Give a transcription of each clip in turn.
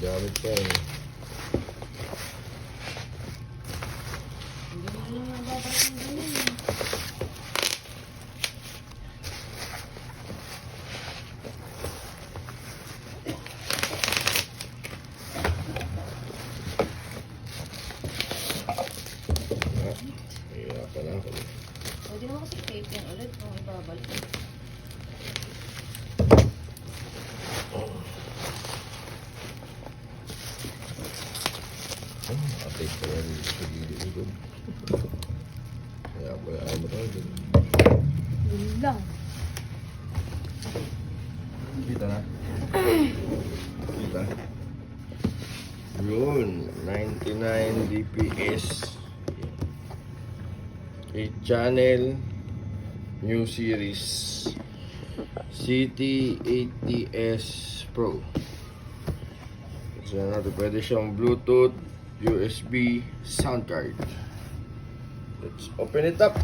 gamit pa eh. Hindi mo lang nababalik ng ganyan eh. Hihirapan ako. Pwede naman kasi tape yan ulit kung ibabalik. Atay pa yan sa gilid. Kaya mo tayo. Yun lang. Kita na? Kita? Yun, 99 DPS. 8 channel, new series, CT80S Pro. So natin pwede siyang Bluetooth, USB, sound card. Let's open it up.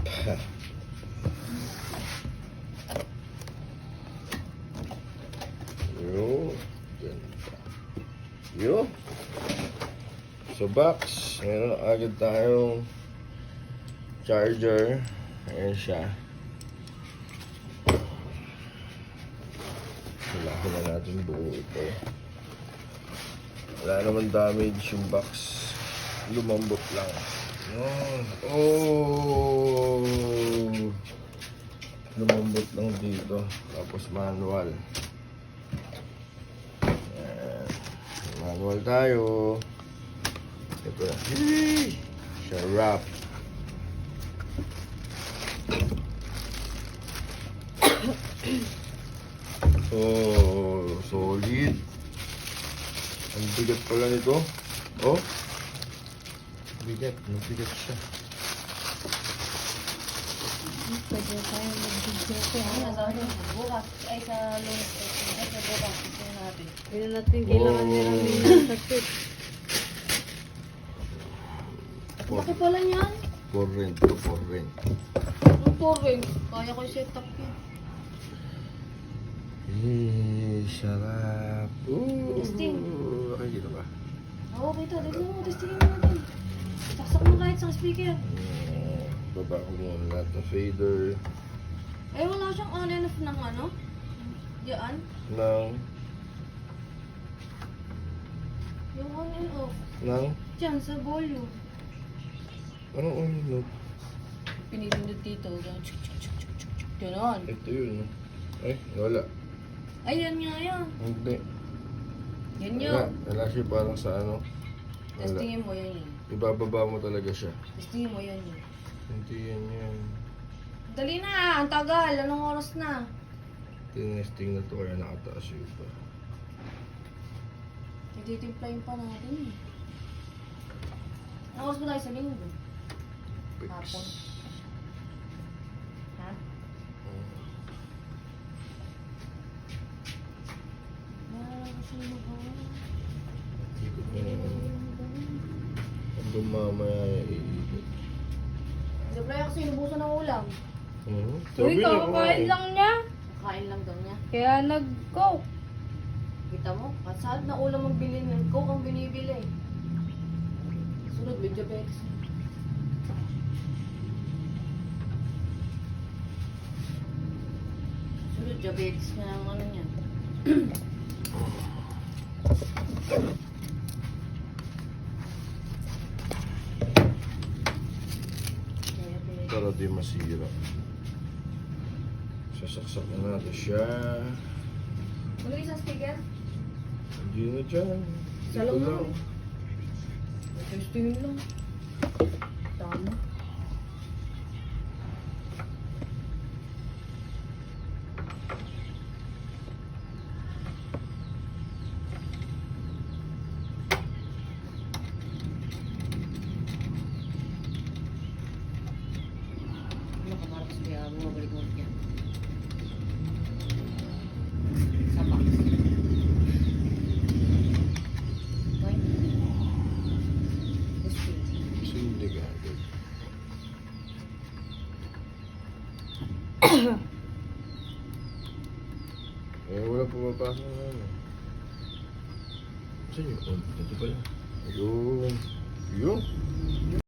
Yo. So box, meron agad tayong charger. Ayan siya. Hilahin na natin buo ito. Wala naman damage yung box. Lumambot lang. Yun. Oh! Lumambot lang dito. Tapos manual. Ayan. Manual tayo. Ito na. Siya wrap. Oh, solid. Ang bigat pala nito. Oh. Bigat, mabigat siya. Pwede tayo mag-video ko. Ano sa akin? Bukas. Ay sa lunes. Ay sa bukas. Ito natin. Hindi na natin kailangan niramin ng sakit. Laki pala niyan. For rent to for rent. Ang pouring. Kaya ko i-set up yan. Sarap. Testing. Nakikita ba? Oo, kita. Dito mo. Testingin mo natin. Saksak mo kahit sa speaker. Baba ko muna lahat ng fader. Eh, wala siyang on and off ng ano? Diyan? Nang Yung on and off. Diyan, sa volume. Anong on? Pinipindot dito. Chuk, chuk, chuk, chuk, chuk, chuk. Ganon. Ito yun. Ay, wala. Ay, yan nga yan. Hindi. Yan Wala. yun. Wala siya parang sa ano. Wala. Testingin mo yan yun. Ibababa mo talaga siya. Testingin mo yan yun. Hindi yan. Dali na, ang tagal. Anong oras na? Tinesting na to kaya nakataas yung iba. Ititimplayin pa natin eh. Anong oras ba tayo sa linggo? Fix. Hapon. Ha? Naalala ko siya magawa. Ikot mo naman. Hanggang mamaya iikot. Supply ako sinubusan ng ulam. Uy, kakakain lang niya. Kain lang daw niya. Kaya nag-coke. Kita mo? At saan na ulam ang bilhin ng Coke ang binibili? Sunod, with diabetes. Sunod, diabetes na ang ano niya. Diabetes. Para di masira. Sasaksak na natin siya. Ano yung isang sticker? Hindi na dyan. Sa Ito loob lang. mo. Testingin lang. Tama. Ano ka marap kaya bumabalik mo yan? Sa box. Okay. Testing. Sindi ka agad. Wala pumapasok na ano. Saan yun? Oh, ito pala. Yun. Yun.